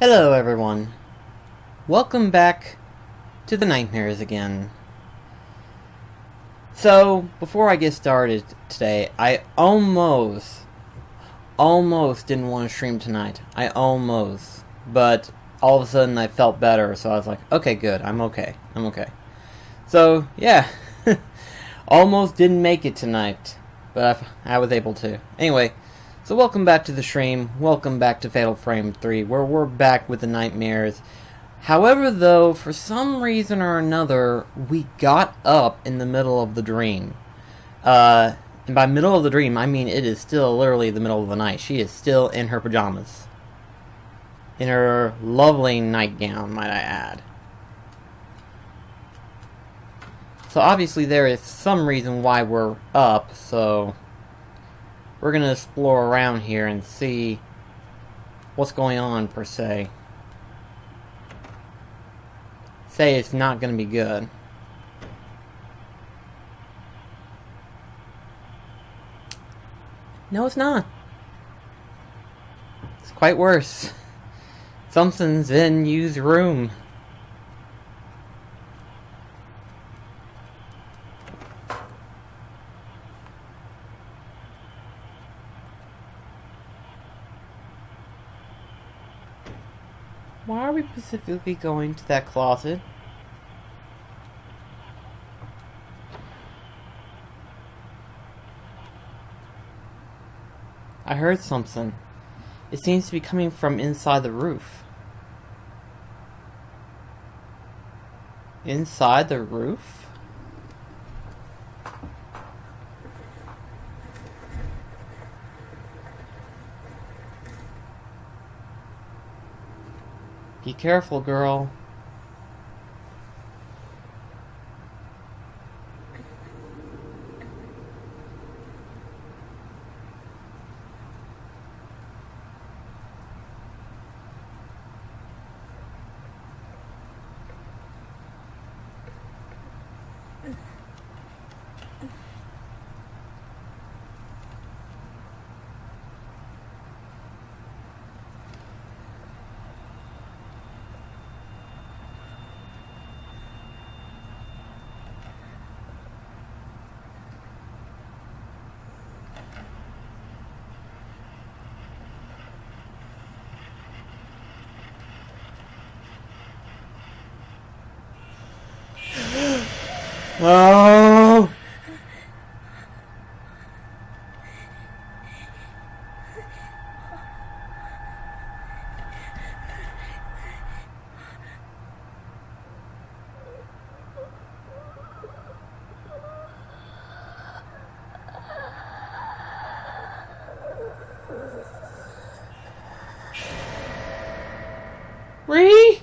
Hello everyone. Welcome back to the nightmares again. So, before I get started today, I almost didn't want to stream tonight. But all of a sudden I felt better, so I was like, okay, good, I'm okay. So, yeah, almost didn't make it tonight, but I was able to. Anyway, so welcome back to the stream, welcome back to Fatal Frame 3, where we're back with the nightmares. However, though, for some reason or another, we got up in the middle of the dream. And by middle of the dream, I mean it is still literally the middle of the night. She is still in her pajamas. In her lovely nightgown, might I add. So obviously there is some reason why we're up, so we're gonna explore around here and see what's going on, per se. Say it's not gonna be good. No, it's not. It's quite worse. Something's in Yu's room. Why are we specifically going to that closet? I heard something. It seems to be coming from inside the roof. Inside the roof? Be careful, girl. Oh! Ree?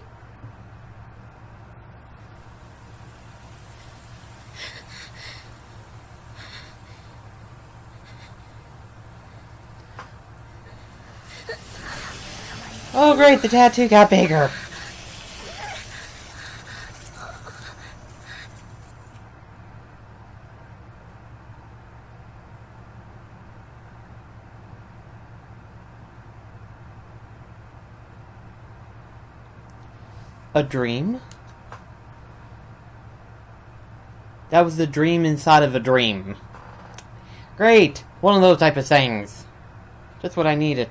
Oh great, the tattoo got bigger. A dream? That was the dream inside of a dream. Great! One of those type of things. Just what I needed.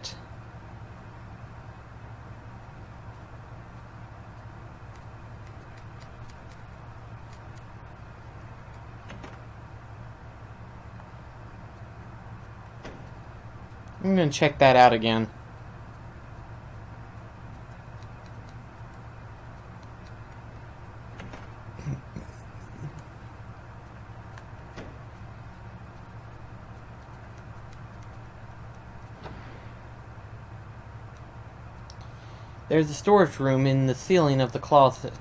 I'm gonna check that out again. There's a storage room in the ceiling of the closet.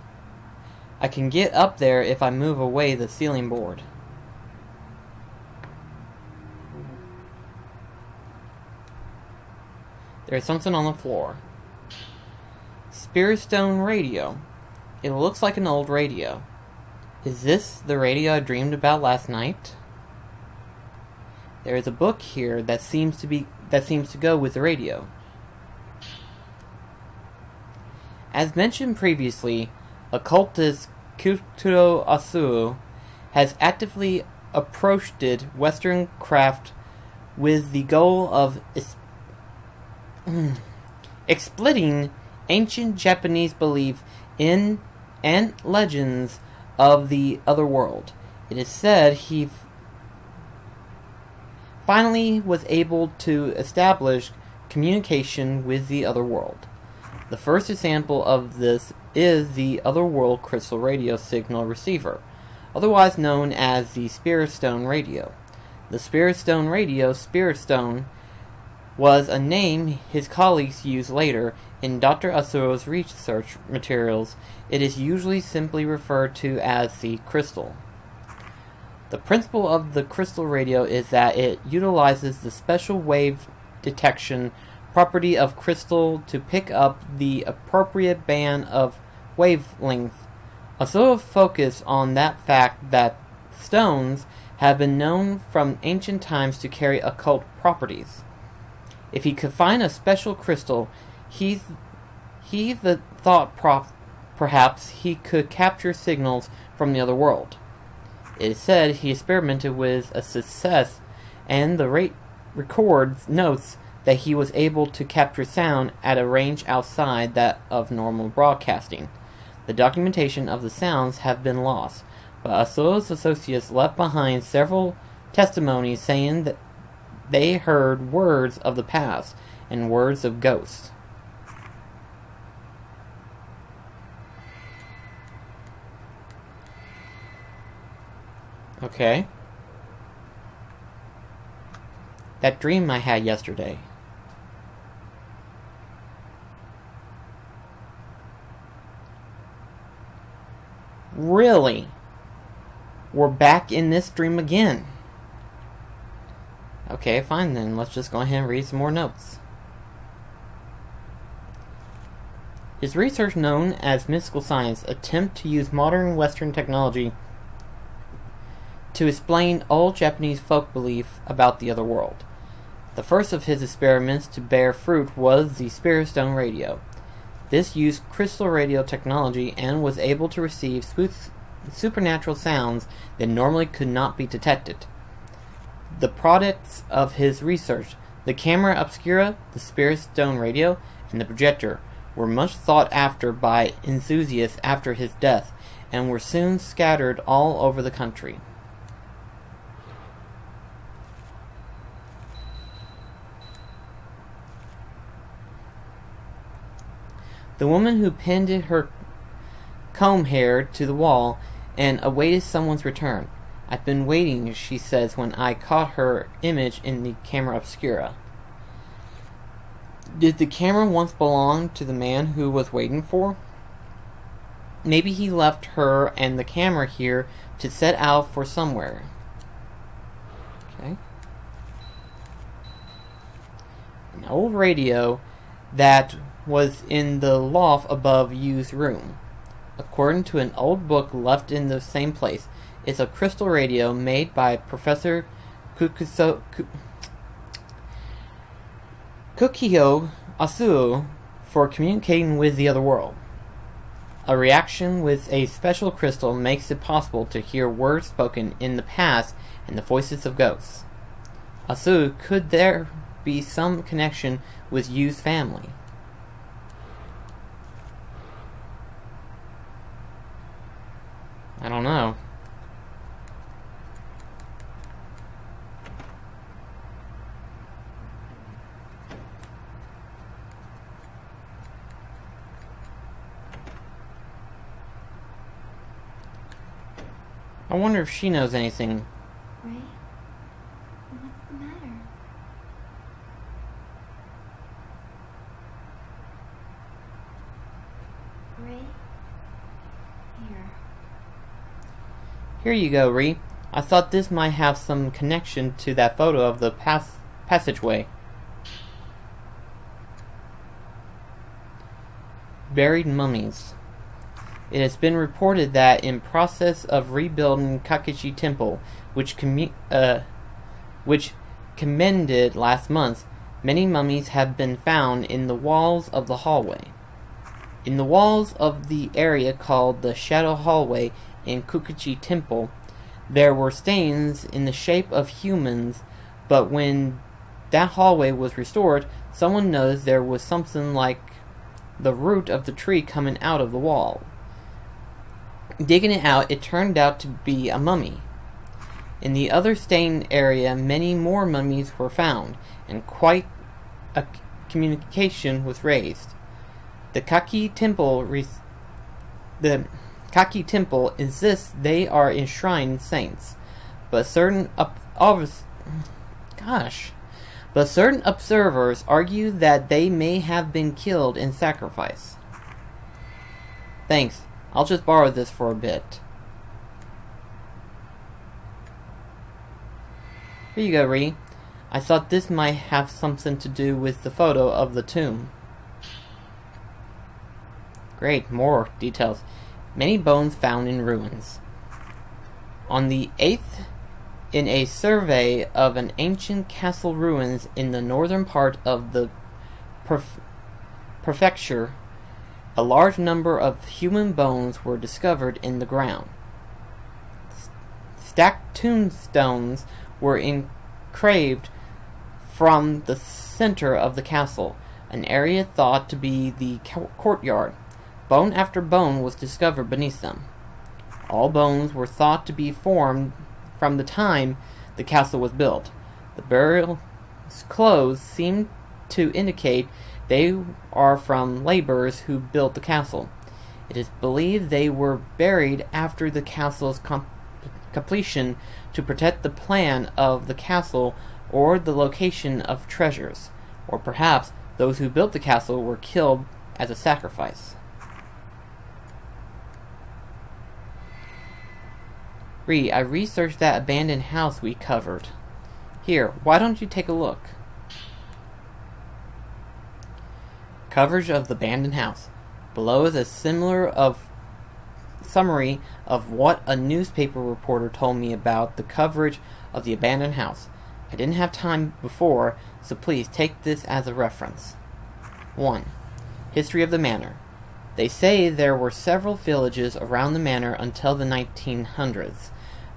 I can get up there if I move away the ceiling board. There's something on the floor. Spirit Stone radio. It looks like an old radio. Is this the radio I dreamed about last night? There is a book here that seems to go with the radio. As mentioned previously, occultist Kuturo Asuro has actively approached Western craft with the goal of exploiting ancient Japanese belief in and legends of the other world. It is said he finally was able to establish communication with the other world. The first example of this is the Otherworld Crystal Radio Signal Receiver, otherwise known as the Spirit Stone Radio. The Spirit Stone Radio, Spirit Stone, was a name his colleagues used later in Dr. Asuro's research materials. It is usually simply referred to as the crystal. The principle of the crystal radio is that it utilizes the special wave detection property of crystal to pick up the appropriate band of wavelength. Asuro focused on that fact that stones have been known from ancient times to carry occult properties. If he could find a special crystal, he thought perhaps he could capture signals from the other world. It is said he experimented with a success, and the rate records notes that he was able to capture sound at a range outside that of normal broadcasting. The documentation of the sounds have been lost, but Asuro's associates left behind several testimonies saying that they heard words of the past and words of ghosts. Okay. That dream I had yesterday. Really? We're back in this dream again. Okay, fine then. Let's just go ahead and read some more notes. His research, known as mystical science, attempts to use modern Western technology to explain old Japanese folk belief about the other world. The first of his experiments to bear fruit was the Spirit Stone Radio. This used crystal radio technology and was able to receive supernatural sounds that normally could not be detected. The products of his research, the camera obscura, the Spirit Stone Radio, and the projector, were much sought after by enthusiasts after his death, and were soon scattered all over the country. The woman who pinned her comb hair to the wall and awaited someone's return. I've been waiting, she says, when I caught her image in the camera obscura. Did the camera once belong to the man who was waiting for? Maybe he left her and the camera here to set out for somewhere. Okay. An old radio that was in the loft above Yu's room. According to an old book left in the same place, it's a crystal radio made by Professor Kukiyo Asuro for communicating with the other world. A reaction with a special crystal makes it possible to hear words spoken in the past and the voices of ghosts. Asuro, could there be some connection with Yu's family? I don't know. I wonder if she knows anything. Ray? What's the matter? Ray? Here. Here you go, Ree. I thought this might have some connection to that photo of the passageway. Buried mummies. It has been reported that in process of rebuilding Kakeshi Temple, which commended last month, many mummies have been found in the walls of the hallway. In the walls of the area called the Shadow Hallway in Kukuchi Temple, there were stains in the shape of humans, but when that hallway was restored, someone noticed there was something like the root of the tree coming out of the wall. Digging it out, it turned out to be a mummy. In the other stain area, many more mummies were found, and quite a communication was raised. The Kaki Temple insists they are enshrined saints, but certain observers argue that they may have been killed in sacrifice. Thanks. I'll just borrow this for a bit. Here you go, Ree. I thought this might have something to do with the photo of the tomb. Great, more details. Many bones found in ruins. On the 8th, in a survey of an ancient castle ruins in the northern part of the prefecture, a large number of human bones were discovered in the ground. Stacked tombstones were engraved from the center of the castle, an area thought to be the courtyard. Bone after bone was discovered beneath them. All bones were thought to be formed from the time the castle was built. The burial clothes seem to indicate they are from laborers who built the castle. It is believed they were buried after the castle's completion to protect the plan of the castle or the location of treasures, or perhaps those who built the castle were killed as a sacrifice. Ree, I researched that abandoned house we covered. Here, why don't you take a look? Coverage of the abandoned house. Below is a summary of what a newspaper reporter told me about the coverage of the abandoned house. I didn't have time before, so please take this as a reference. 1. History of the manor. They say there were several villages around the manor until the 1900s,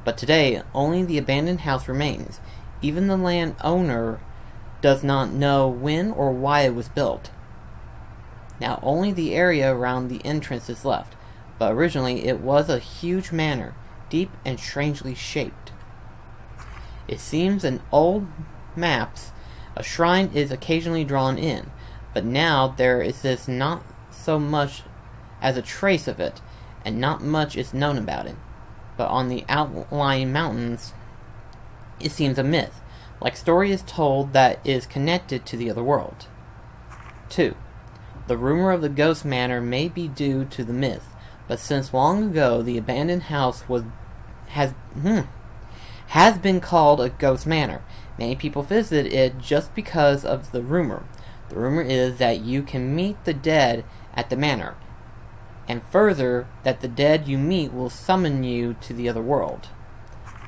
but today only the abandoned house remains. Even the landowner does not know when or why it was built. Now only the area around the entrance is left, but originally it was a huge manor, deep and strangely shaped. It seems in old maps a shrine is occasionally drawn in, but now there is this not so much as a trace of it, and not much is known about it. But on the outlying mountains, it seems a myth, like story is told that is connected to the other world. 2. The rumor of the ghost manor may be due to the myth, but since long ago the abandoned house has been called a ghost manor. Many people visit it just because of the rumor. The rumor is that you can meet the dead at the manor, and further, that the dead you meet will summon you to the other world.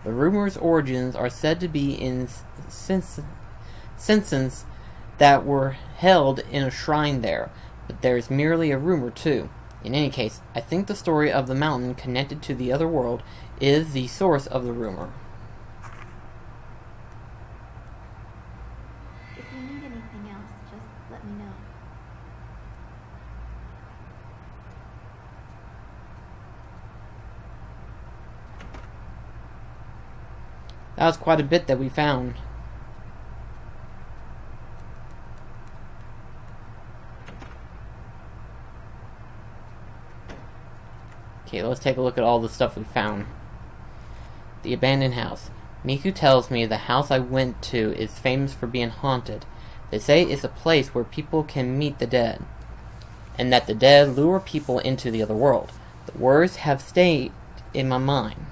The rumor's origins are said to be in census that were held in a shrine there, but there is merely a rumor too. In any case, I think the story of the mountain connected to the other world is the source of the rumor. If you need anything else, just let me know. That was quite a bit that we found. Okay, let's take a look at all the stuff we found. The abandoned house. Miku tells me the house I went to is famous for being haunted. They say it's a place where people can meet the dead, and that the dead lure people into the other world. The words have stayed in my mind.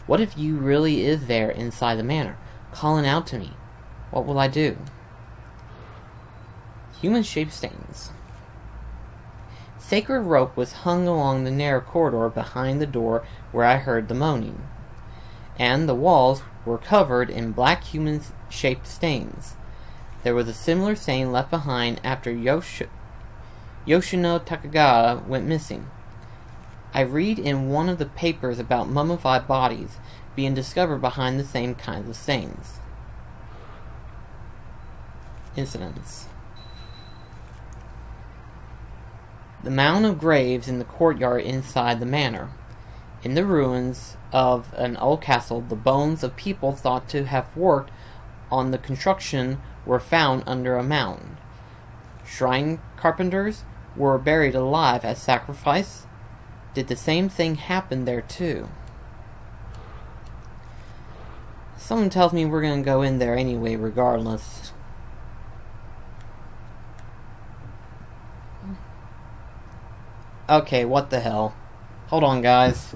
What if you really is there inside the manor, calling out to me? What will I do? Human-shaped stains. Sacred rope was hung along the narrow corridor behind the door where I heard the moaning, and the walls were covered in black human-shaped stains. There was a similar stain left behind after Yoshino Takagawa went missing. I read in one of the papers about mummified bodies being discovered behind the same kinds of stains. Incidents. The mound of graves in the courtyard inside the manor. In the ruins of an old castle, the bones of people thought to have worked on the construction were found under a mound. Shrine carpenters were buried alive as sacrifice. Did the same thing happen there too? Someone tells me we're gonna go in there anyway regardless. Okay, what the hell? Hold on, guys.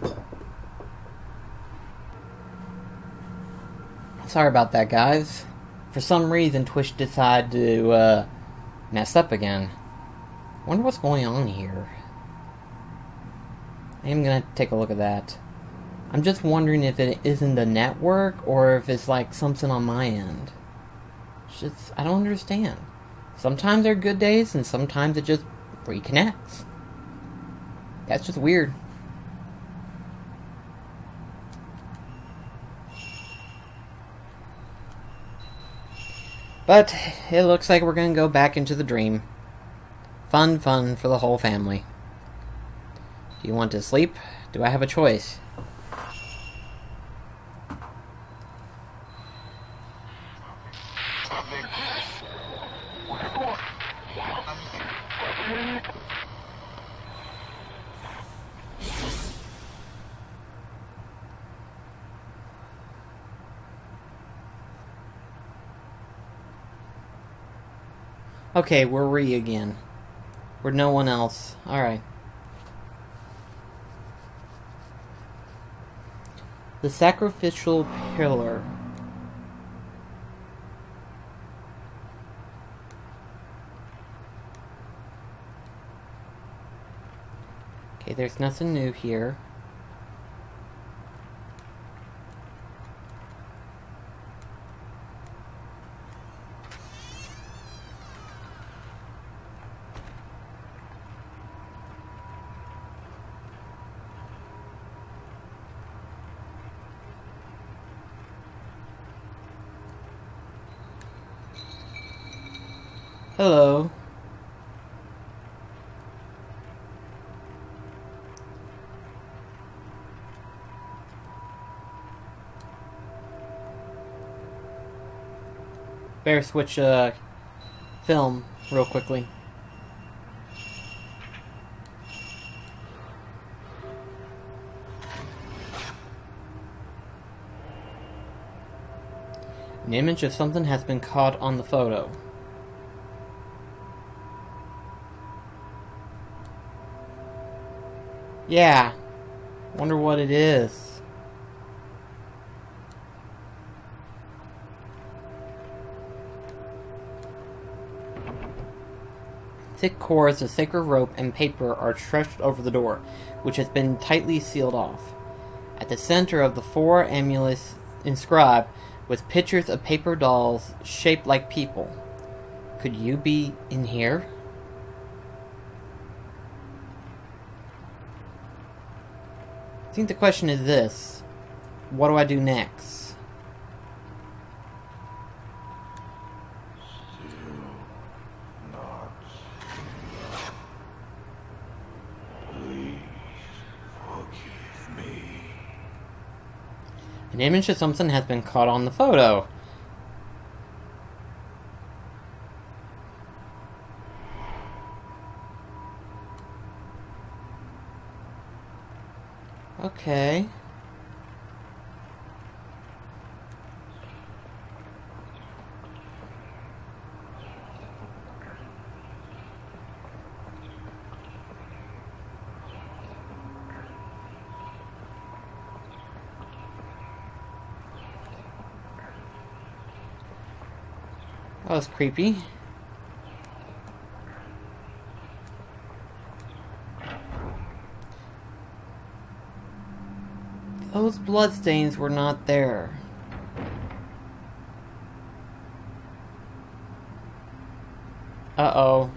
Sorry about that, guys. For some reason, Twitch decided to mess up again. Wonder what's going on here. I am gonna take a look at that. I'm just wondering if it isn't the network or if it's like something on my end. It's just, I don't understand. Sometimes they're good days and sometimes it just reconnects. That's just weird. But it looks like we're gonna go back into the dream. Fun for the whole family. Do you want to sleep? Do I have a choice? Okay, we're Re again. We're no one else. Alright. The sacrificial pillar. Okay, there's nothing new here. Hello. Better switch film real quickly. An image of something has been caught on the photo. Yeah. Wonder what it is. Thick cords of sacred rope and paper are stretched over the door, which has been tightly sealed off. At the center of the four amulets inscribed with pictures of paper dolls shaped like people. Could you be in here? I think the question is this. What do I do next? Still not enough. Please forgive me. An image of something has been caught on the photo. Okay. That was creepy. Those bloodstains were not there. Uh-oh.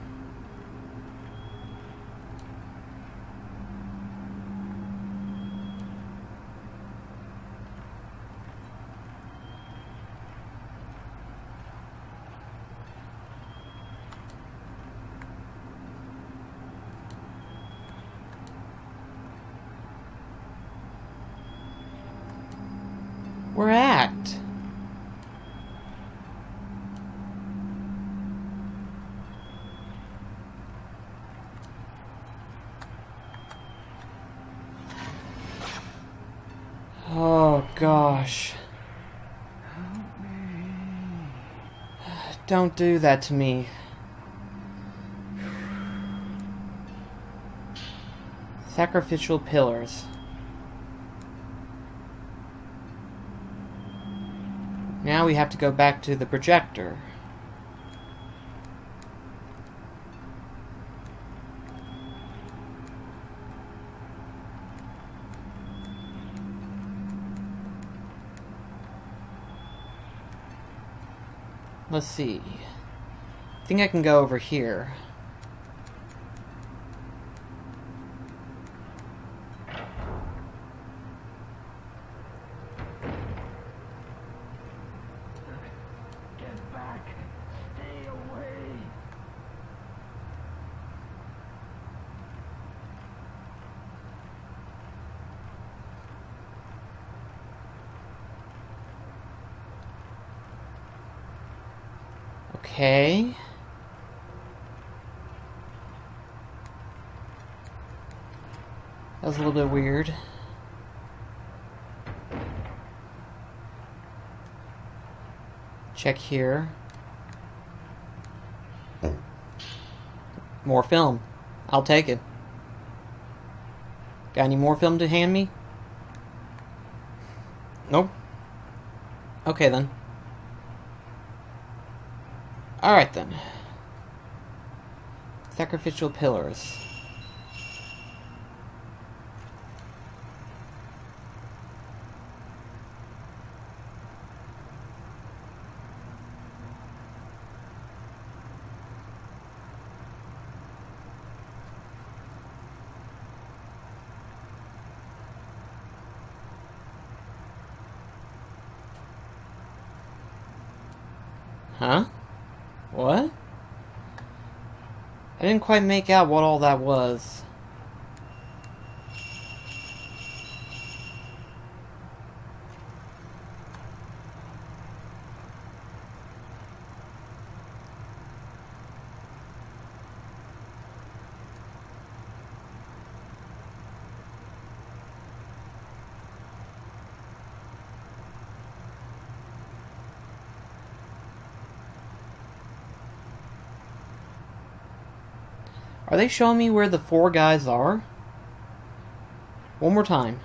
distract. Oh gosh. Don't do that to me. Sacrificial pillars. Now we have to go back to the projector. Let's see. I think I can go over here. Get back! Stay away! Okay. That was a little bit weird. Check here. More film. I'll take it. Got any more film to hand me? Nope. Okay then. Alright then. Sacrificial pillars. Huh? What? I didn't quite make out what all that was. Are they showing me where the four guys are? One more time.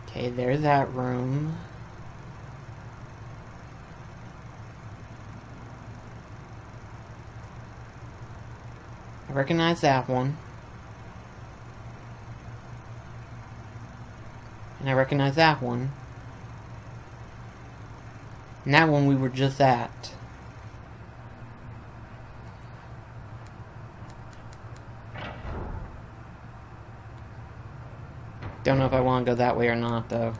Okay, there's that room. I recognize that one. And I recognize that one. And that one we were just at. Don't know if I want to go that way or not, though.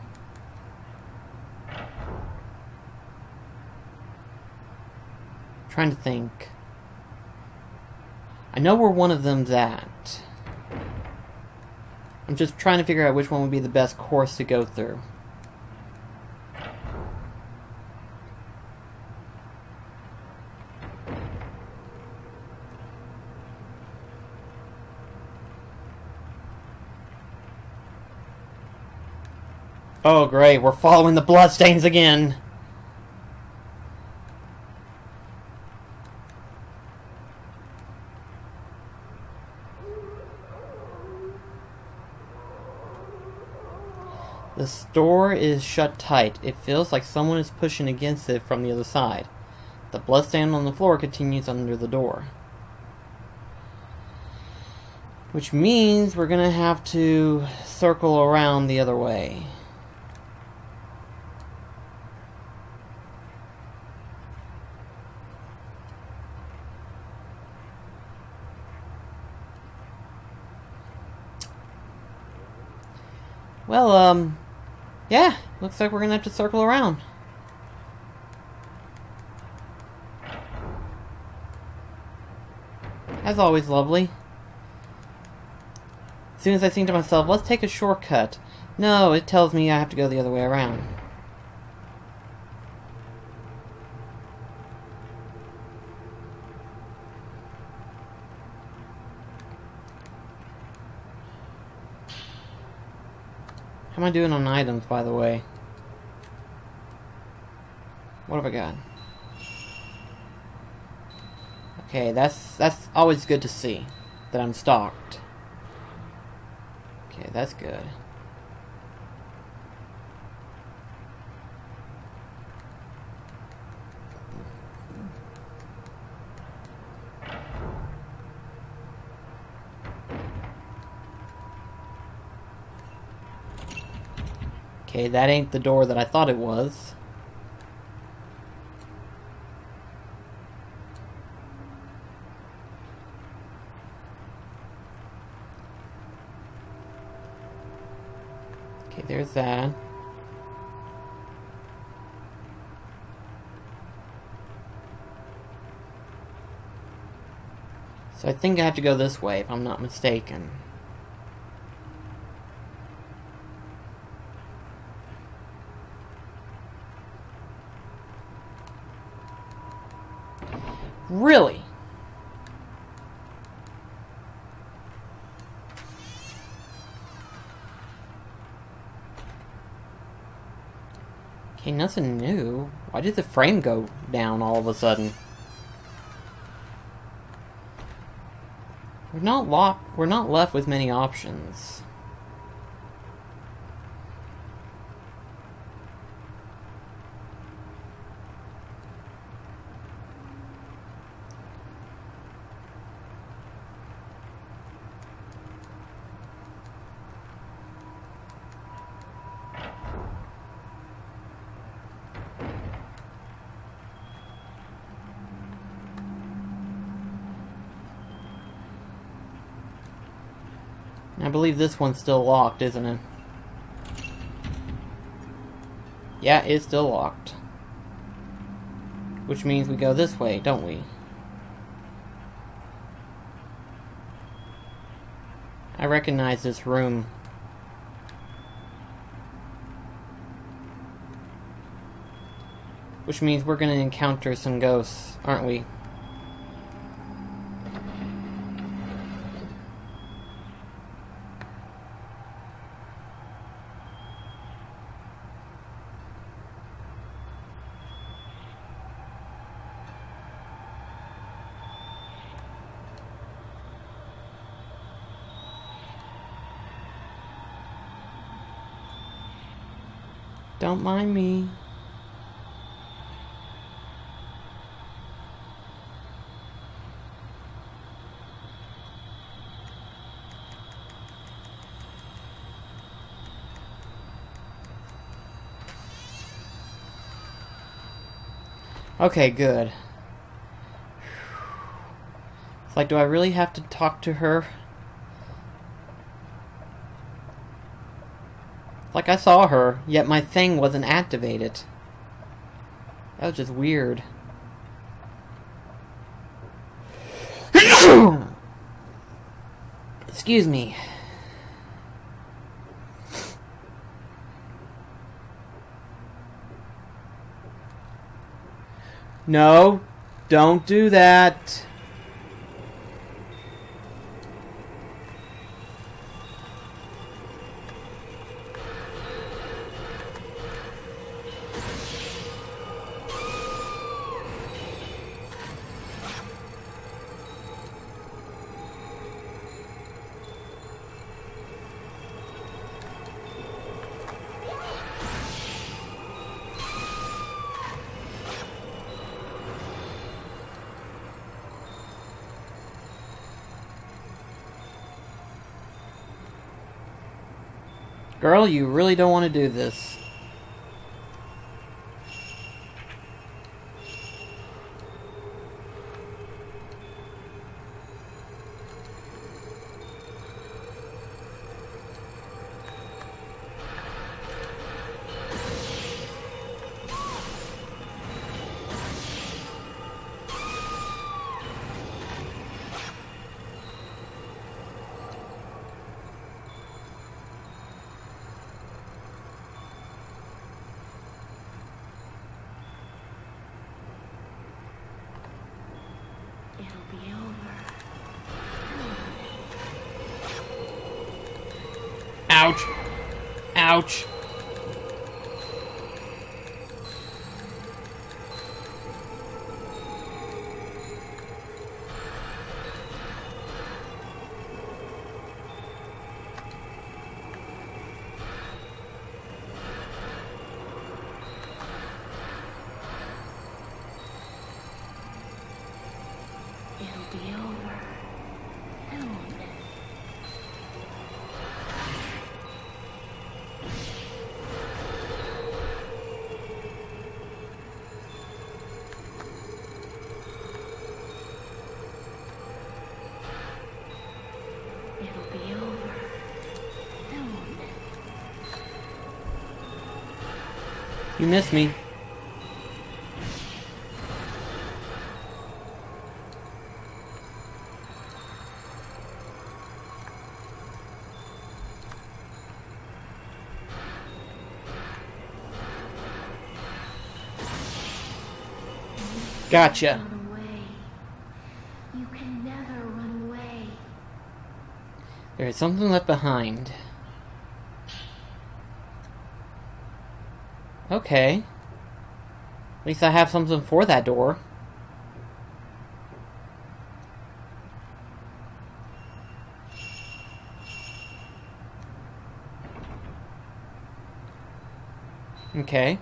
Trying to think. I know where one of them's at. I'm just trying to figure out which one would be the best course to go through. Oh great, we're following the bloodstains again! The door is shut tight. It feels like someone is pushing against it from the other side. The bloodstain on the floor continues under the door. Which means we're gonna have to circle around the other way. Well, yeah, looks like we're gonna have to circle around. As always, lovely. As soon as I think to myself, let's take a shortcut. No, it tells me I have to go the other way around. How am I doing on items, by the way? What have I got? Okay, that's always good to see that I'm stocked. Okay, that's good. Okay, that ain't the door that I thought it was. Okay, there's that. So I think I have to go this way, if I'm not mistaken. Really? Okay, nothing new. Why did the frame go down all of a sudden? We're not left with many options. I believe this one's still locked, isn't it? Yeah, it's still locked. Which means we go this way, don't we? I recognize this room. Which means we're gonna encounter some ghosts, aren't we? Don't mind me. Okay, good. It's like, do I really have to talk to her? Like, I saw her, yet my thing wasn't activated. That was just weird. Excuse me. No, don't do that. Girl, you really don't want to do this. be over. Ouch! Ouch! It'll be over. Soon. It'll be over. Soon. You miss me. Gotcha. Run away. You can never run away. There is something left behind. Okay. At least I have something for that door. Okay.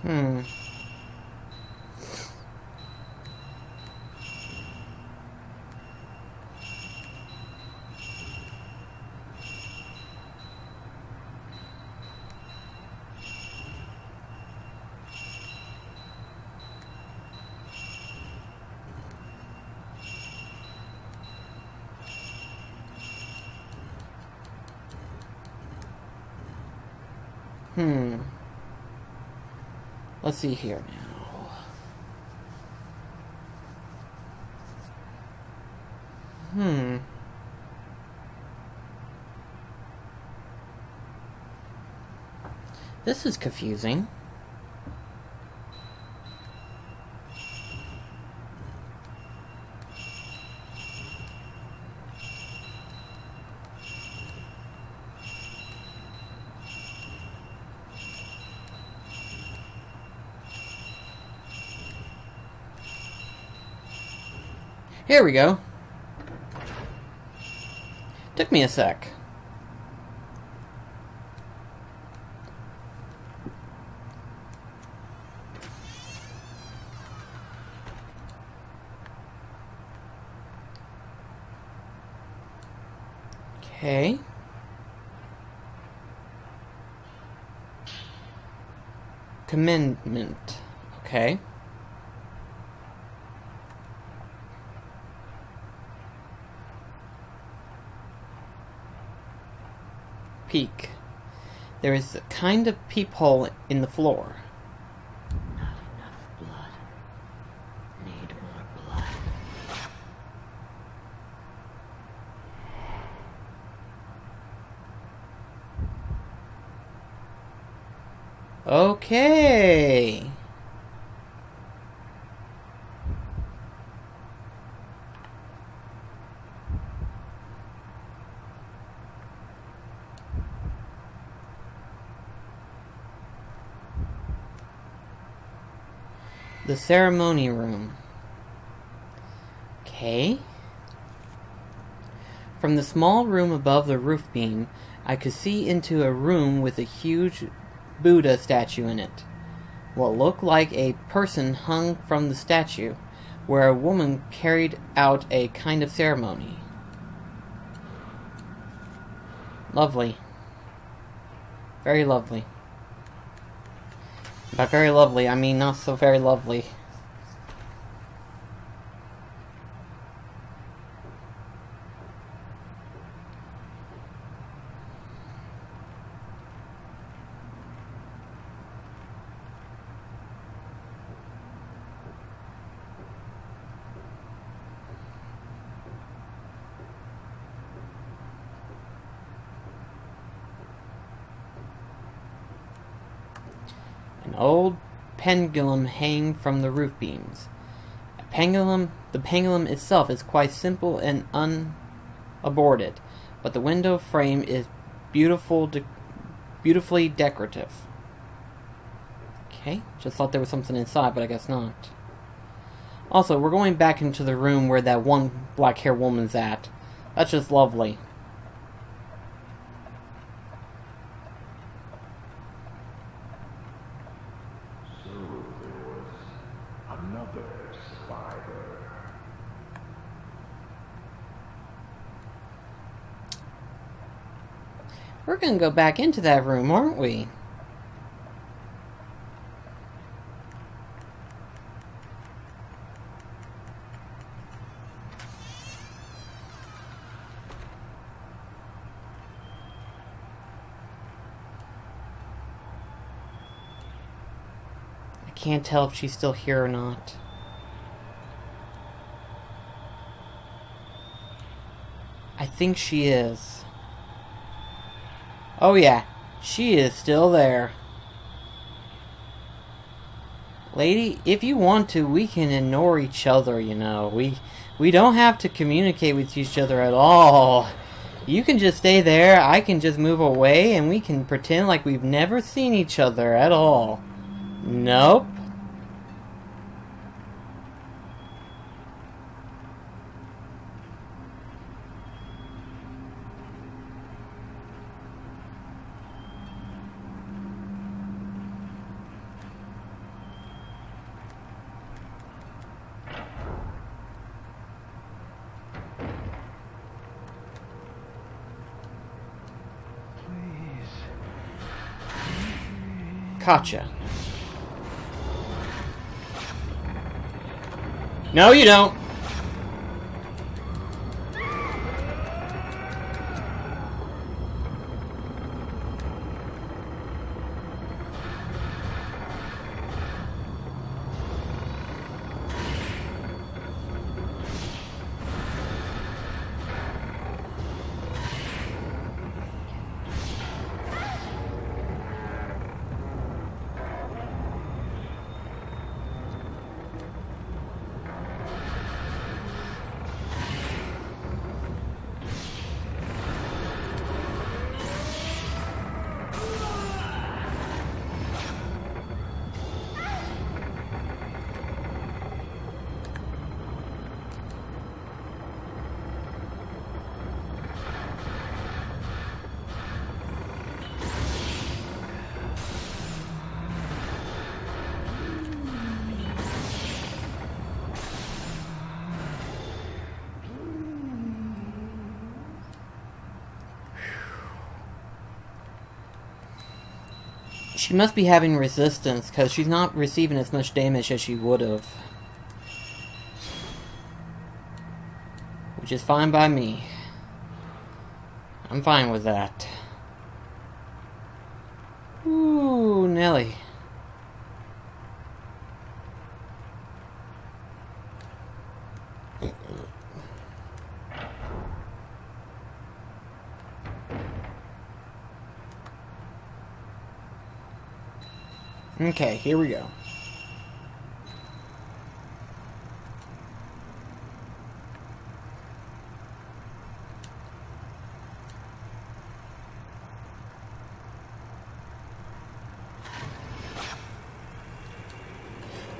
Hmm. Hmm. Let's see here now. Hmm. This is confusing. Here we go. Took me a sec. Okay. Commandment. Okay. Peek. There is a kind of peephole in the floor. Not enough blood. Need more blood. Okay. The ceremony room. Okay. From the small room above the roof beam, I could see into a room with a huge Buddha statue in it. What looked like a person hung from the statue, where a woman carried out a kind of ceremony. Lovely. Very lovely. By very lovely, I mean not so very lovely. An old pendulum hanging from the roof beams. The pendulum itself is quite simple and unaborted, but the window frame is beautifully decorative. Okay, just thought there was something inside, but I guess not. Also, we're going back into the room where that one black-haired woman's at. That's just lovely. Another spider. We're gonna go back into that room, aren't we? I can't tell if she's still here or not. I think she is. Oh yeah, she is still there. Lady, if you want to, we can ignore each other, you know. We don't have to communicate with each other at all. You can just stay there, I can just move away, and we can pretend like we've never seen each other at all. Nope. Gotcha. No, you don't. She must be having resistance, because she's not receiving as much damage as she would have. Which is fine by me. I'm fine with that. Ooh, Nelly. Okay, here we go.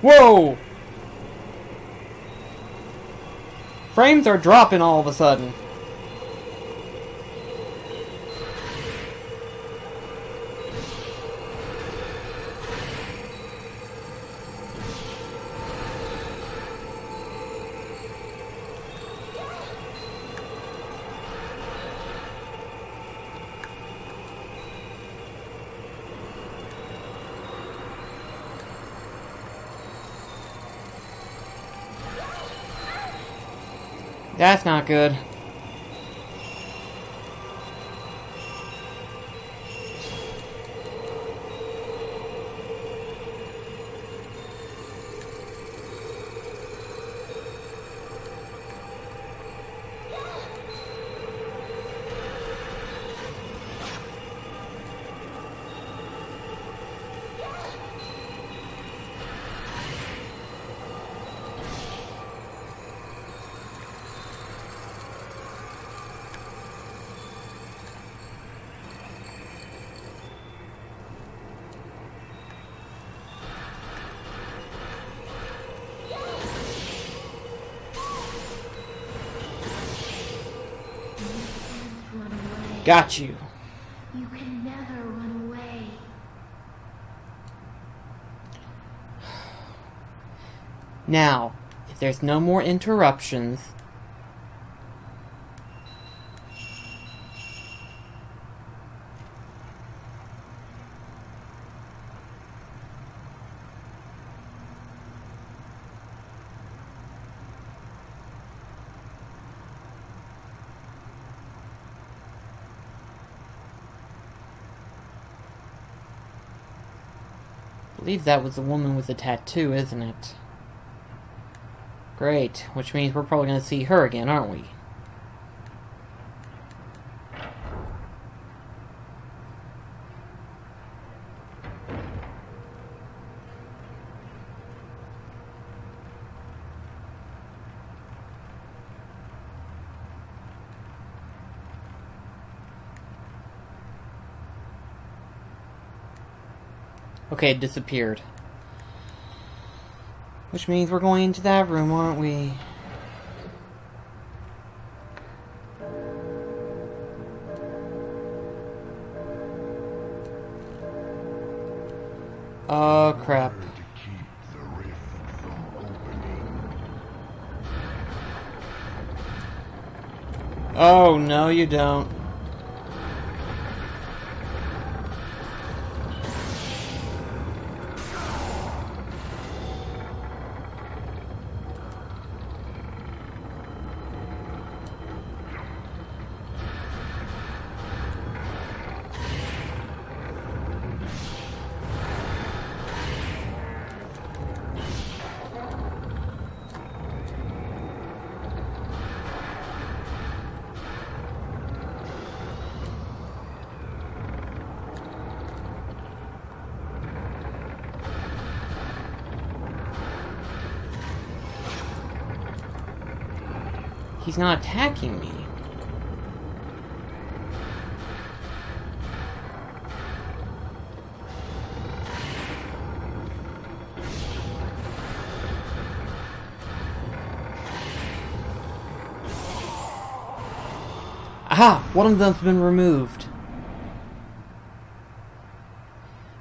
Whoa! Frames are dropping all of a sudden. That's not good. Run away. Got you. You can never run away. Now, if there's no more interruptions... I believe that was the woman with the tattoo, isn't it? Great, which means we're probably going to see her again, aren't we? Okay, it disappeared. Which means we're going into that room, aren't we? Oh, crap. To keep the rift from opening. Oh, no, you don't. He's not attacking me. Aha! One of them's been removed.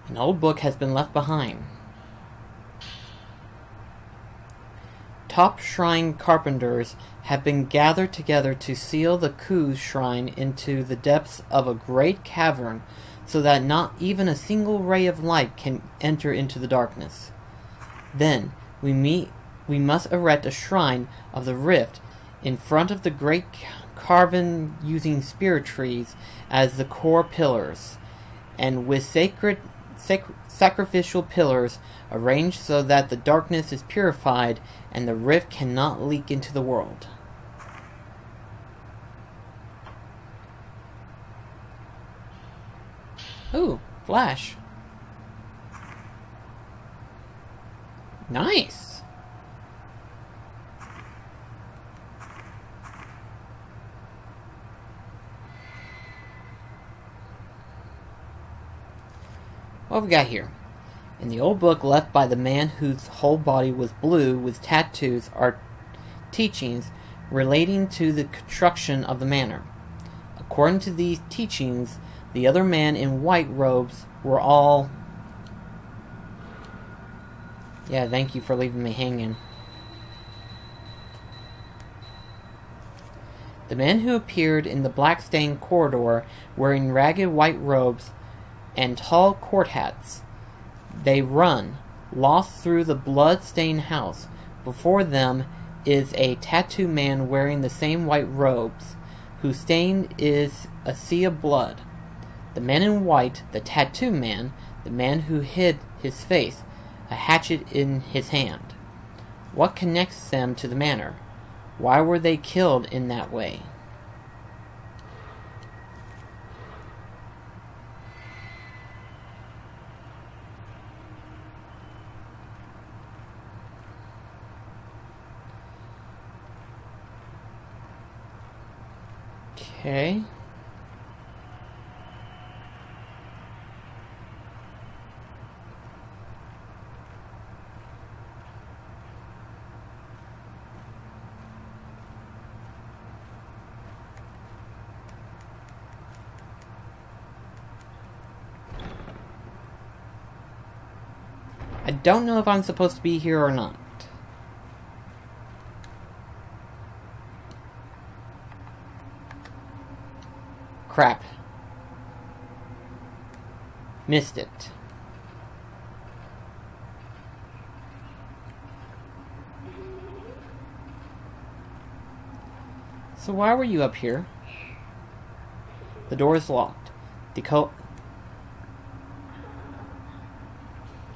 An old book has been left behind. Top shrine carpenters have been gathered together to seal the Ku's shrine into the depths of a great cavern so that not even a single ray of light can enter into the darkness. Then we must erect a shrine of the rift in front of the great carven using spirit trees as the core pillars, and with sacrificial pillars arranged so that the darkness is purified and the rift cannot leak into the world. Ooh, flash. Nice. What have we got here? In the old book left by the man whose whole body was blue with tattoos are teachings relating to the construction of the manor. According to these teachings, the other man in white robes were all... Yeah, thank you for leaving me hanging. The men who appeared in the black-stained corridor wearing ragged white robes and tall court hats. They run, lost through the blood-stained house. Before them, is a tattooed man wearing the same white robes, whose stain is a sea of blood. The man in white, the tattooed man, the man who hid his face, a hatchet in his hand. What connects them to the manor? Why were they killed in that way? Okay. I don't know if I'm supposed to be here or not. Crap. Missed it. So why were you up here? The door is locked.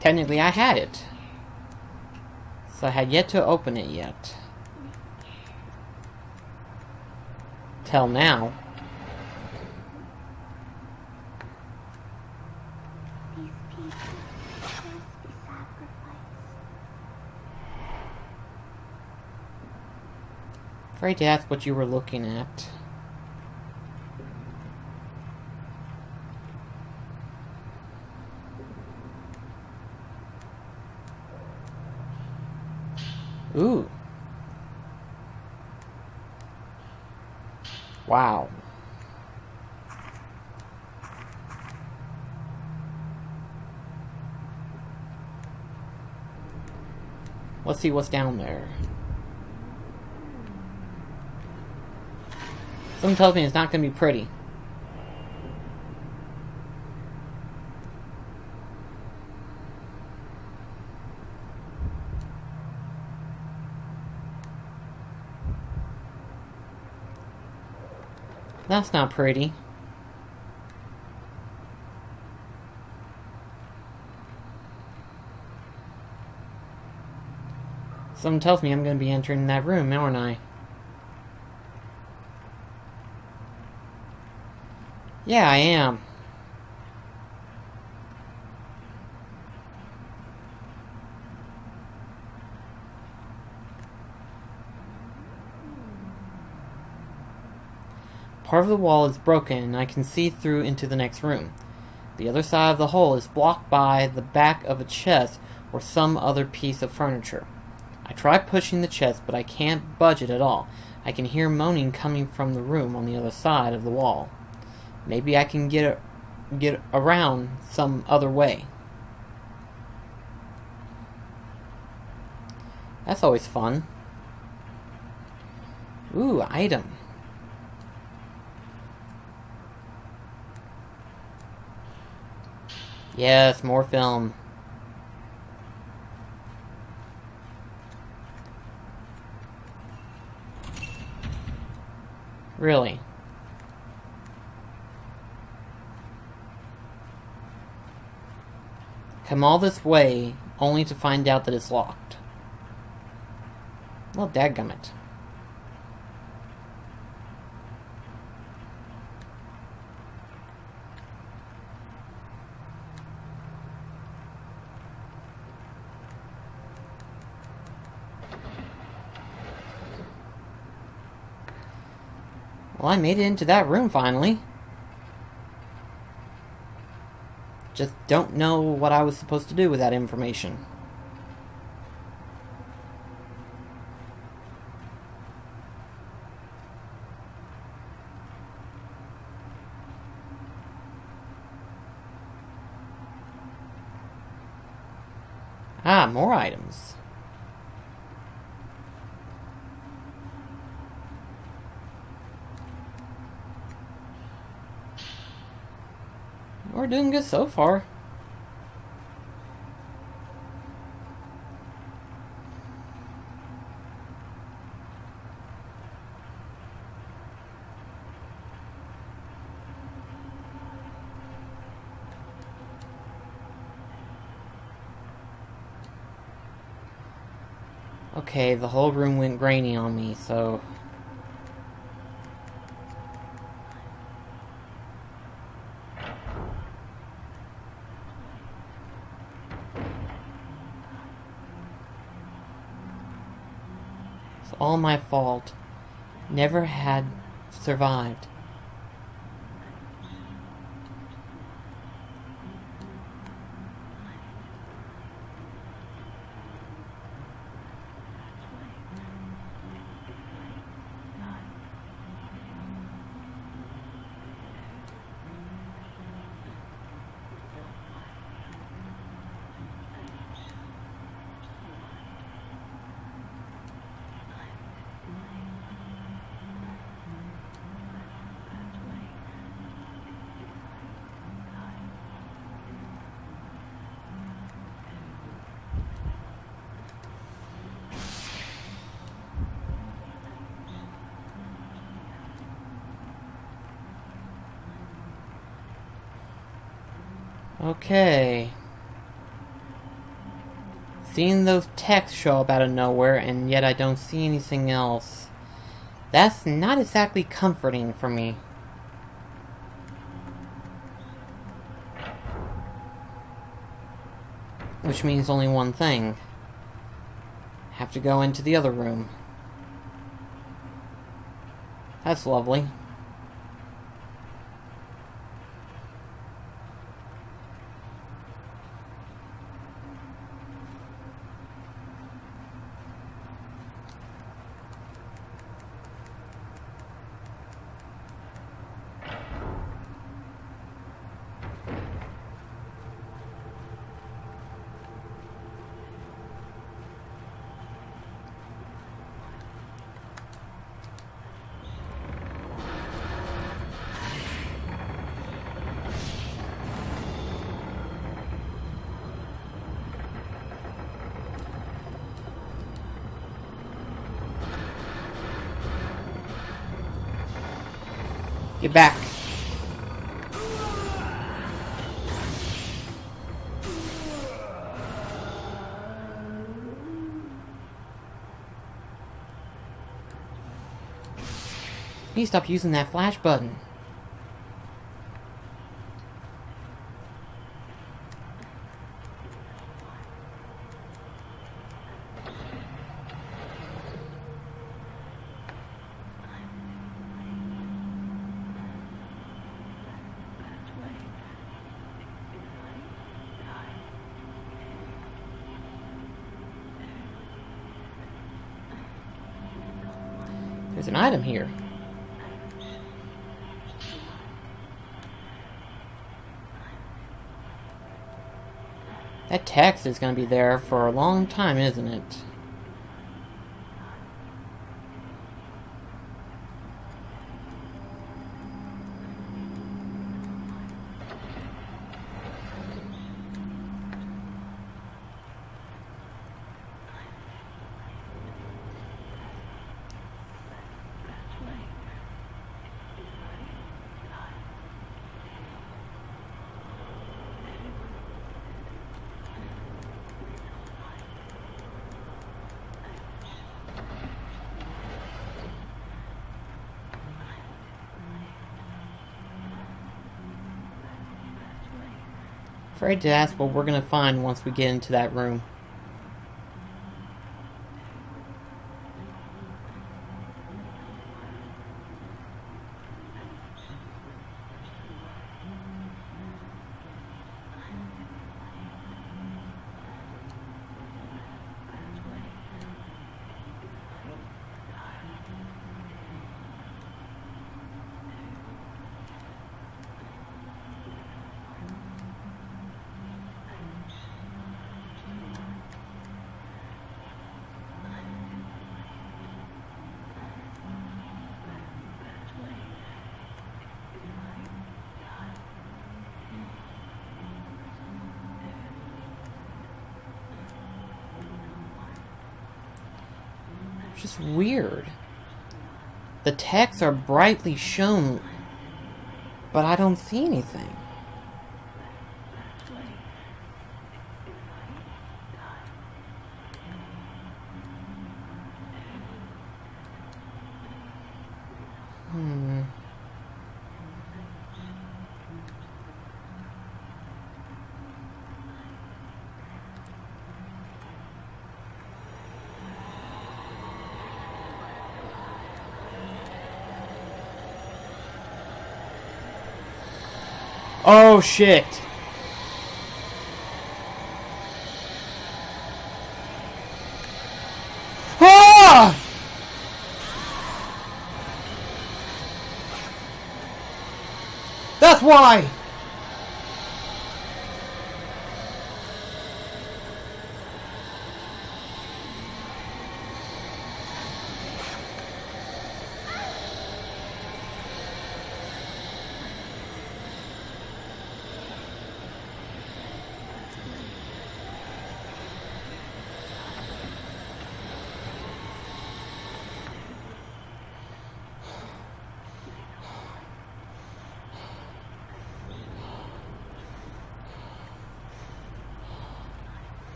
Technically, I had it. So I had yet to open it yet. Till now. These people must be sacrificed. Afraid to ask what you were looking at. Ooh. Wow. Let's see what's down there. Something tells me it's not going to be pretty. That's not pretty. Something tells me I'm going to be entering that room, aren't I? Yeah, I am. Part of the wall is broken and I can see through into the next room. The other side of the hole is blocked by the back of a chest or some other piece of furniture. I try pushing the chest, but I can't budge it at all. I can hear moaning coming from the room on the other side of the wall. Maybe I can get around some other way. That's always fun. Ooh, item. Yes, more film. Really? Come all this way, only to find out that it's locked. Well, dadgummit. Well, I made it into that room finally. Just don't know what I was supposed to do with that information. Ah, more items. We're doing good so far. Okay, the whole room went grainy on me, so... It's all my fault. Never had survived. Okay. Seeing those texts show up out of nowhere, and yet I don't see anything else. That's not exactly comforting for me. Which means only one thing. Have to go into the other room. That's lovely. Get back. Please stop using that flash button. There's an item here. That text is going to be there for a long time, isn't it? Afraid to ask what we're gonna find once we get into that room. Just weird. The texts are brightly shown, but I don't see anything. Oh shit! Ah! That's why!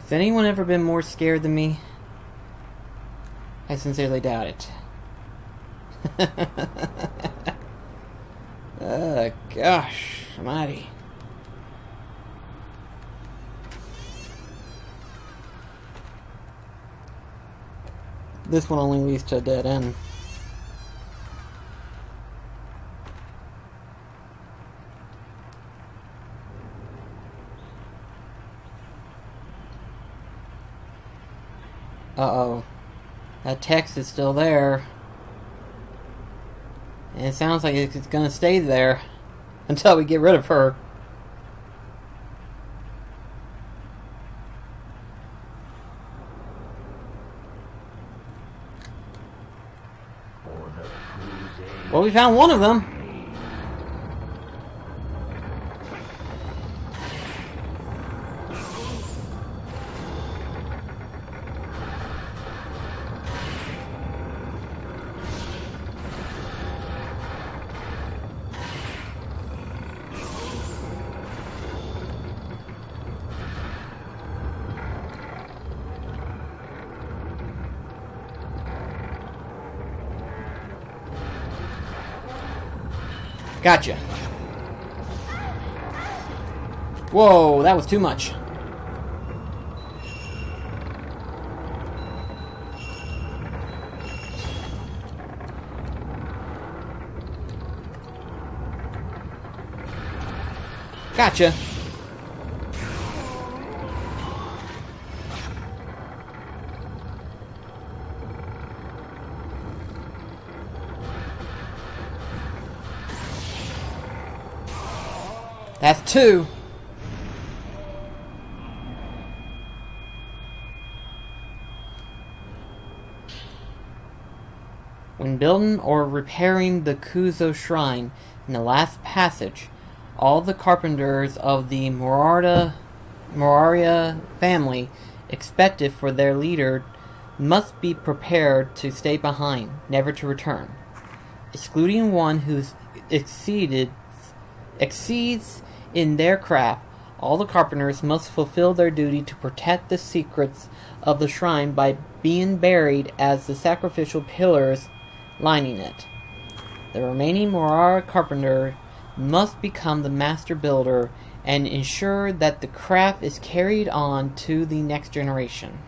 Has anyone ever been more scared than me? I sincerely doubt it. Gosh almighty. This one only leads to a dead end. Uh-oh. That text is still there. And it sounds like it's gonna stay there until we get rid of her. Well, we found one of them. Gotcha. Whoa, that was too much. Gotcha. That's two. When building or repairing the Kuzo Shrine in the last passage, all the carpenters of the Moraria family expected for their leader must be prepared to stay behind, never to return. Excluding one who exceeds in their craft, all the carpenters must fulfill their duty to protect the secrets of the shrine by being buried as the sacrificial pillars lining it. The remaining Moraria carpenter must become the master builder and ensure that the craft is carried on to the next generation.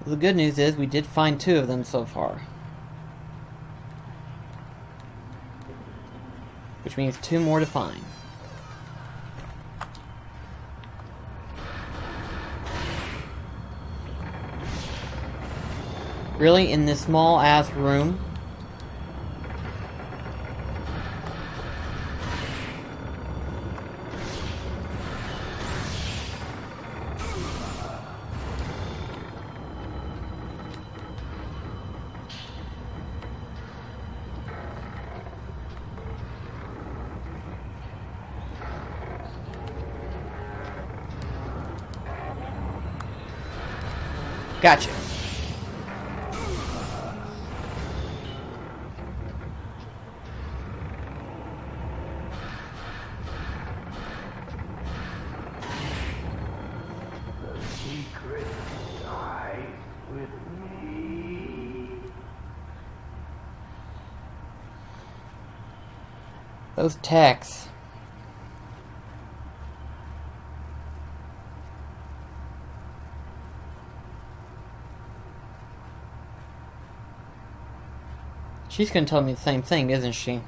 The good news is we did find two of them so far. Which means two more to find. Really, in this small ass room? Gotcha. Those techs. She's gonna tell me the same thing, isn't she?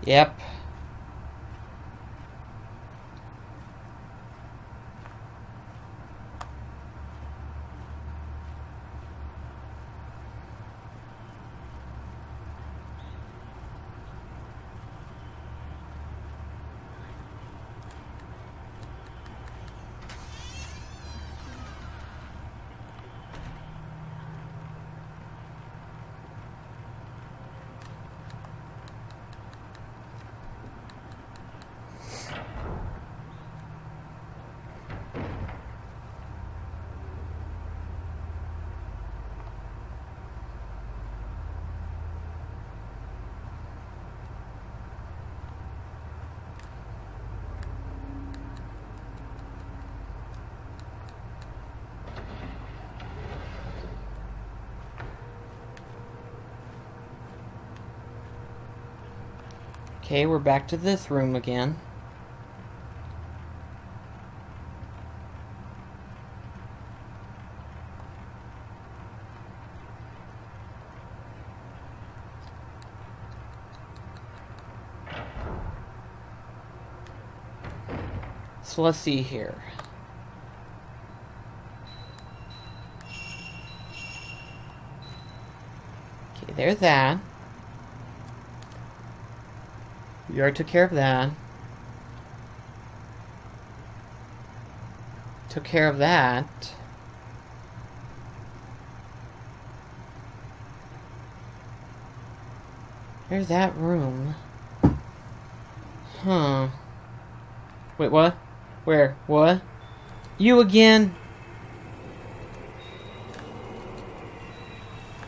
Yep. Okay, we're back to this room again. So let's see here. Okay, there's that. We already took care of that. Took care of that. There's that room. Huh. Wait, what? Where? What? You again?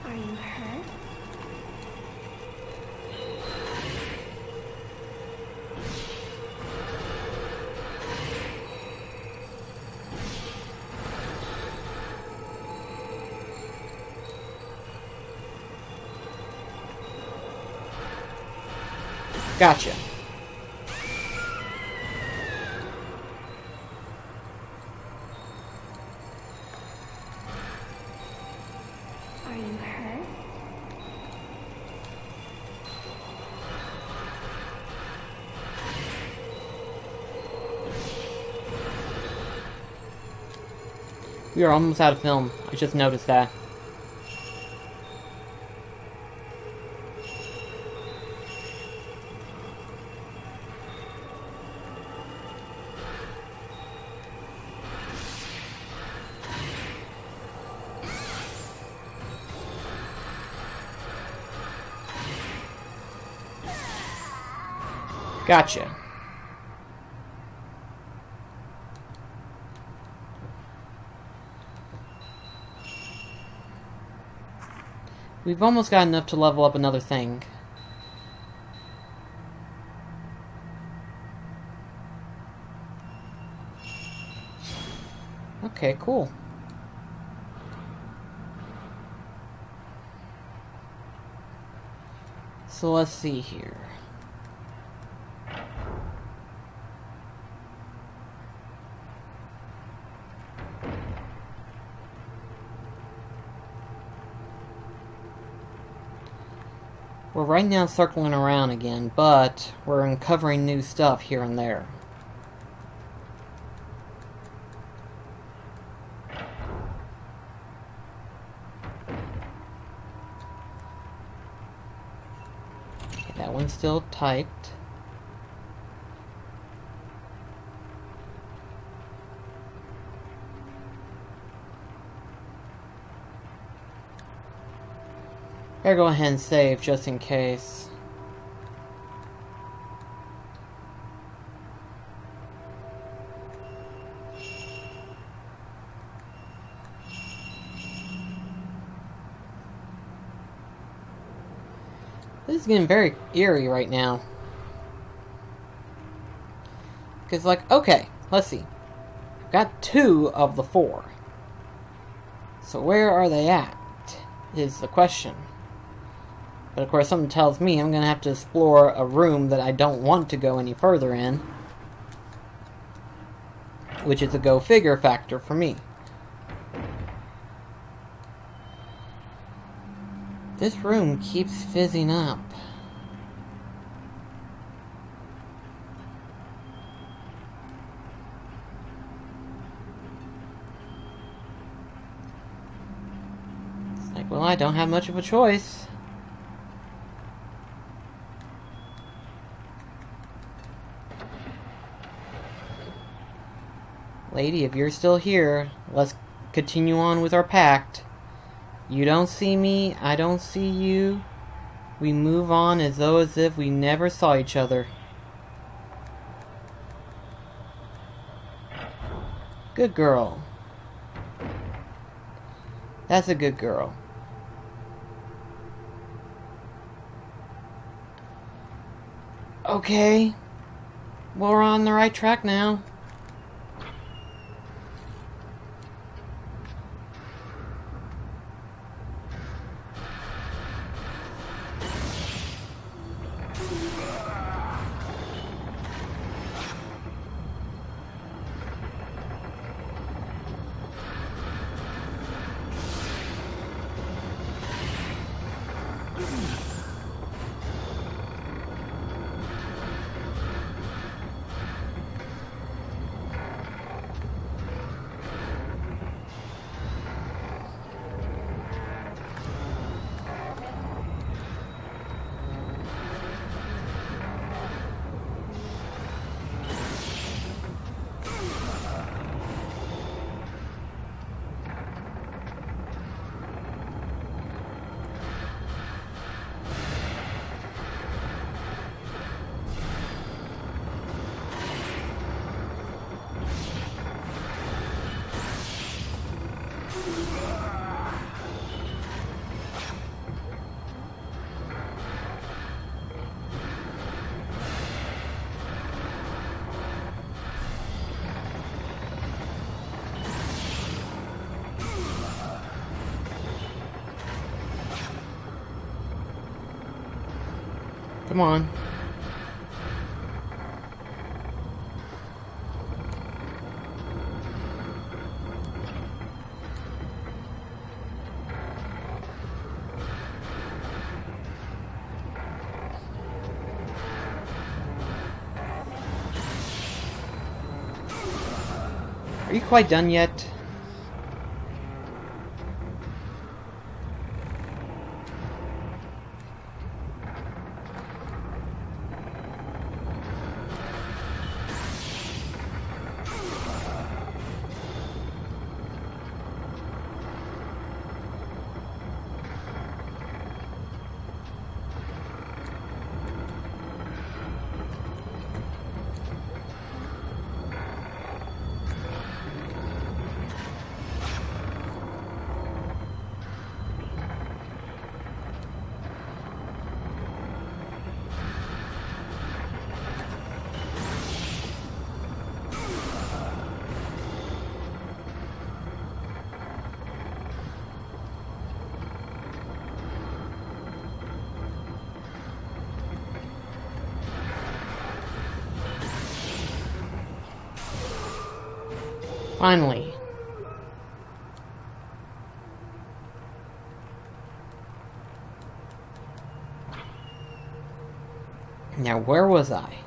Are you hurt? Gotcha. Are you hurt? We are almost out of film. I just noticed that. Gotcha. We've almost got enough to level up another thing. Okay, cool. So let's see here. We're right now circling around again, but we're uncovering new stuff here and there. Okay, that one's still typed. Better go ahead and save just in case. This is getting very eerie right now. Because, like, okay, let's see. I've got 2 of the 4. So where are they at? is the question. But of course, something tells me I'm going to have to explore a room that I don't want to go any further in, which is a go figure factor for me. This room keeps fizzing up. It's like, well, I don't have much of a choice. Lady, if you're still here, let's continue on with our pact. You don't see me, I don't see you. We move on as if we never saw each other. Good girl. That's a good girl. Okay. Well, we're on the right track now. Come on. Are you quite done yet? Finally. Now, where was I?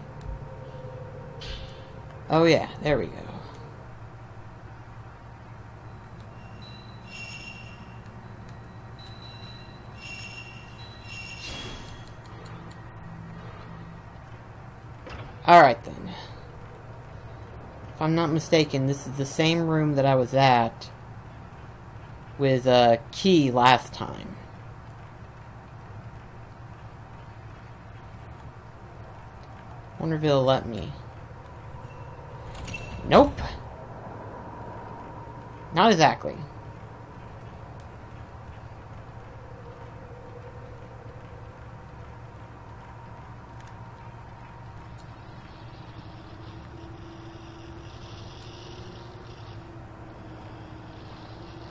Oh yeah, there we go. Alright then. If I'm not mistaken, this is the same room that I was at with a key last time. Wonder if it'll let me. Nope. Not exactly.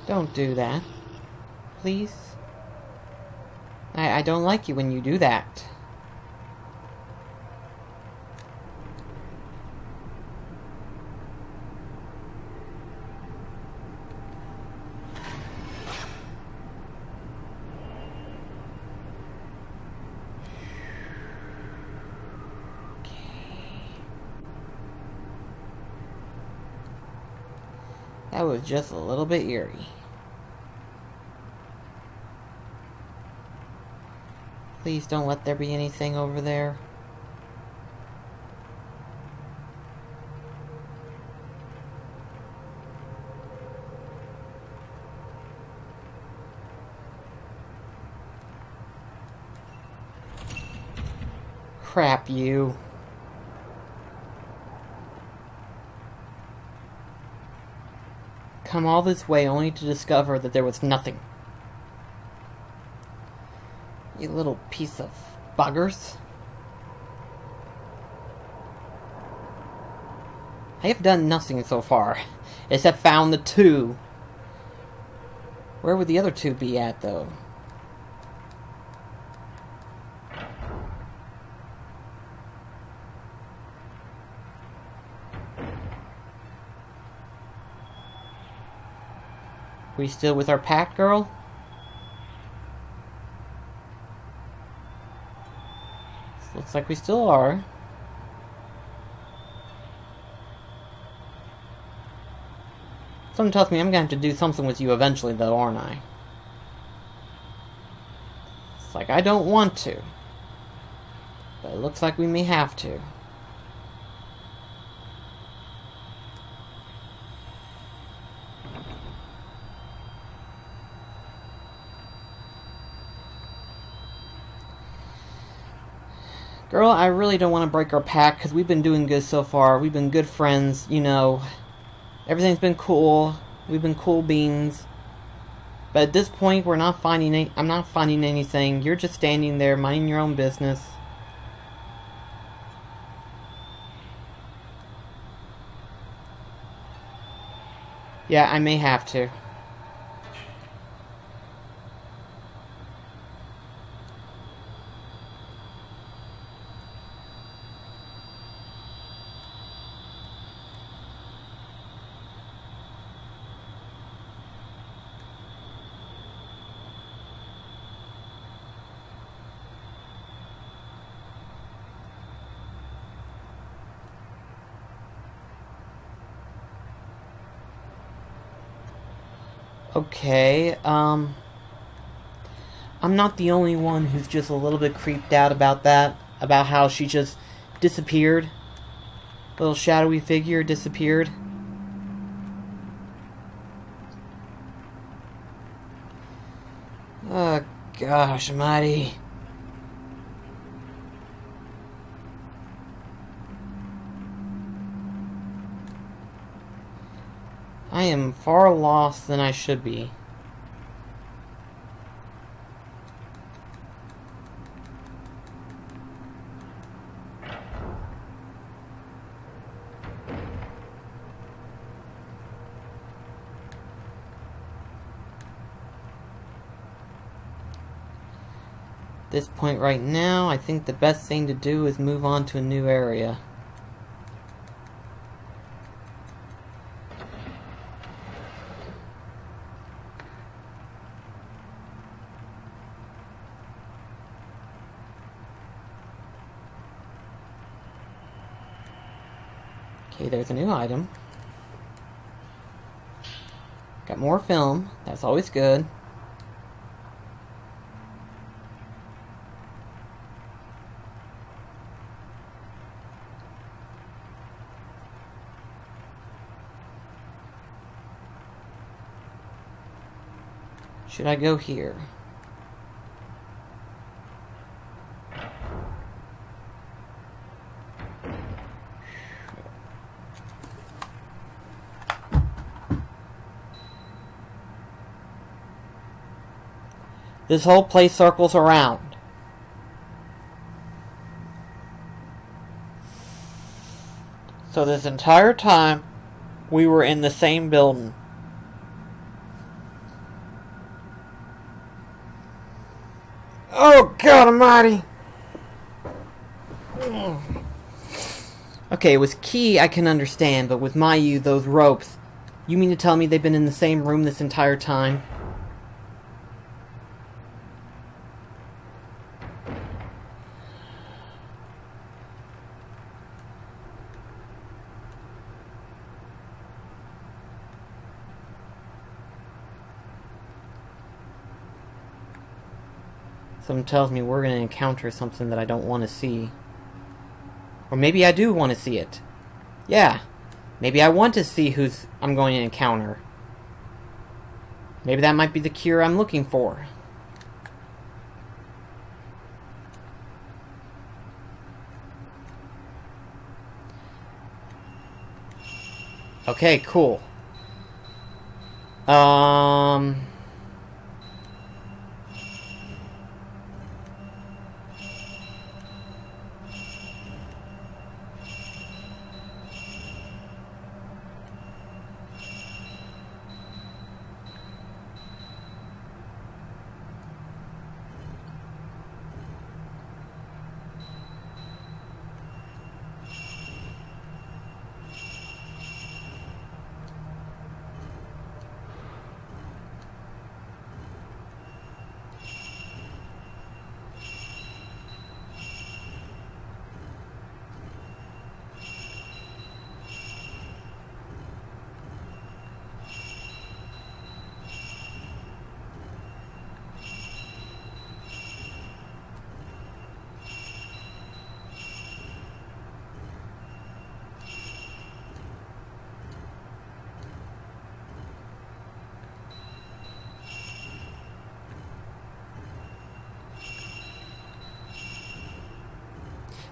Don't do that. Please. I don't like you when you do that. That was just a little bit eerie. Please don't let there be anything over there. Crap, you. Come all this way only to discover that there was nothing. You little piece of buggers. I have done nothing so far, except found the two. Where would the other two be at, though? We still with our pact, girl? Looks like we still are. Something tells me I'm gonna have to do something with you eventually, though, aren't I? It's like I don't want to, but it looks like we may have to. Girl, I really don't want to break our pact, because we've been doing good so far. We've been good friends, you know. Everything's been cool. We've been cool beans. But at this point, I'm not finding anything. You're just standing there, minding your own business. Yeah, I may have to. Okay, I'm not the only one who's just a little bit creeped out about that. About how she just disappeared. Little shadowy figure disappeared. Oh, gosh almighty. I am far lost than I should be. At this point right now, I think the best thing to do is move on to a new area. Okay, there's a new item. Got more film. That's always good. Should I go here? This whole place circles around. So this entire time, we were in the same building. Oh, God almighty! Okay, with Key I can understand, but with Mayu, those ropes... You mean to tell me they've been in the same room this entire time? Something tells me we're going to encounter something that I don't want to see. Or maybe I do want to see it. Yeah. Maybe I want to see who I'm going to encounter. Maybe that might be the cure I'm looking for. Okay, cool.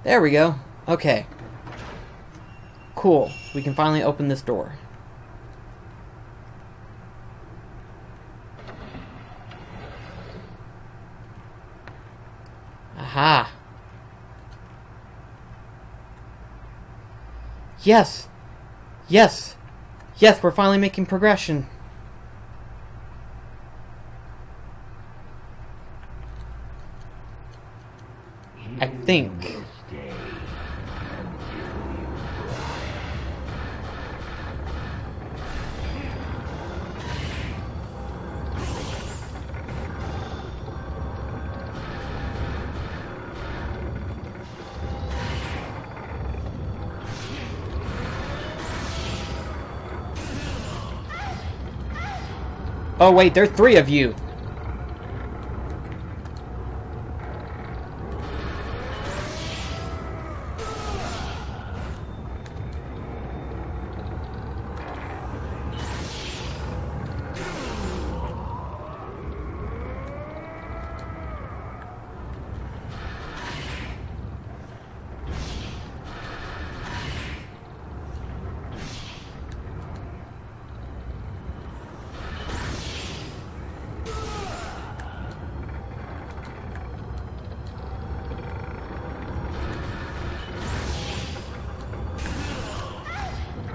There we go. Okay. Cool. We can finally open this door. Aha. Yes. Yes. Yes, we're finally making progression. I think. Oh wait, there's 3 of you.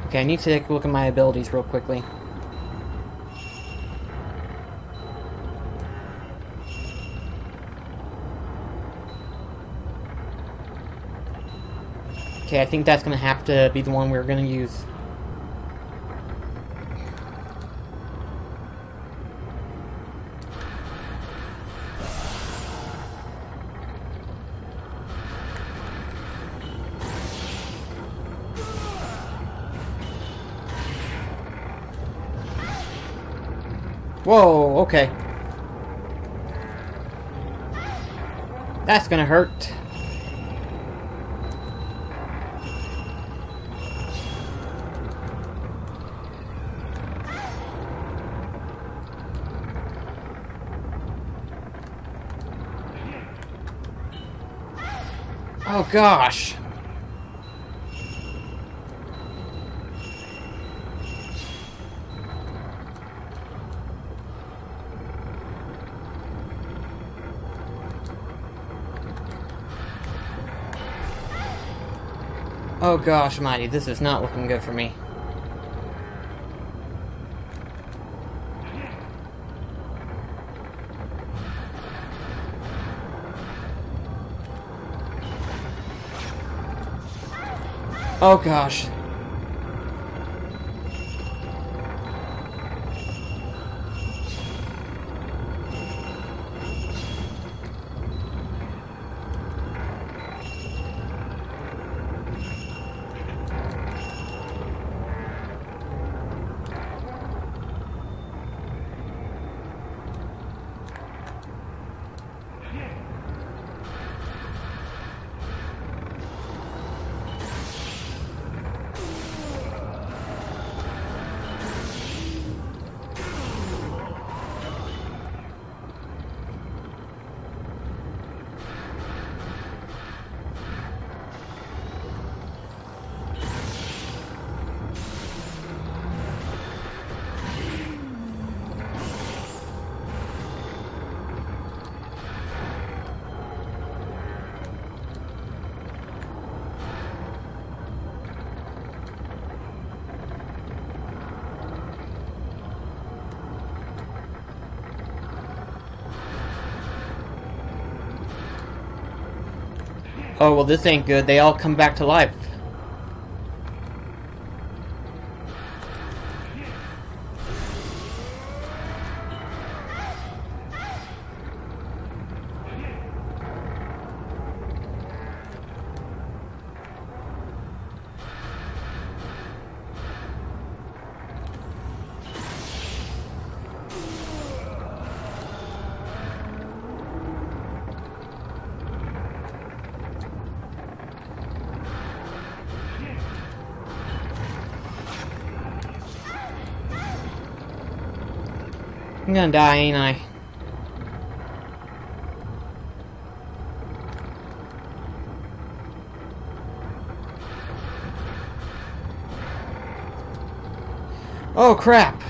Okay, I need to take a look at my abilities real quickly. Okay, I think that's gonna have to be the one we're gonna use. Whoa, okay. That's gonna hurt. Oh gosh. Oh gosh, mighty, this is not looking good for me. Oh gosh. Oh, well, this ain't good. They all come back to life. I'm gonna die, ain't I? Oh, crap.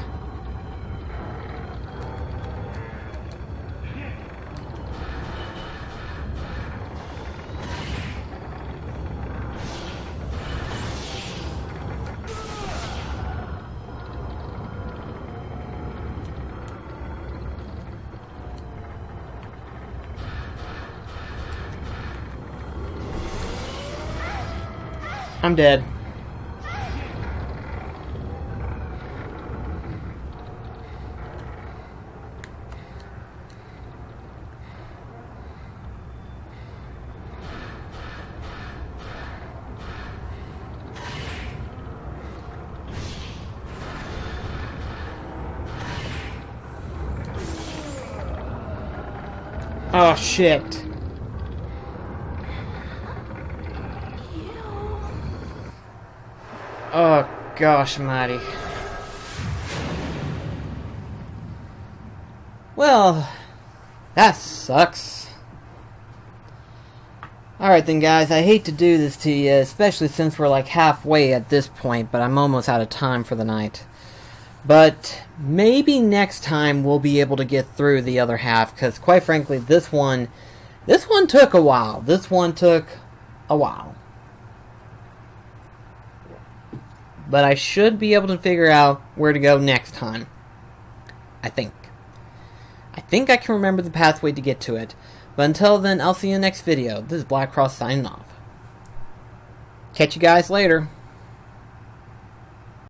I'm dead. Oh, shit. Oh, gosh almighty. Well, that sucks. Alright then, guys, I hate to do this to you, especially since we're like halfway at this point, but I'm almost out of time for the night. But maybe next time we'll be able to get through the other half, because quite frankly, this one took a while. This one took a while. But I should be able to figure out where to go next time. I think I can remember the pathway to get to it. But until then, I'll see you in the next video. This is BlackCross signing off. Catch you guys later.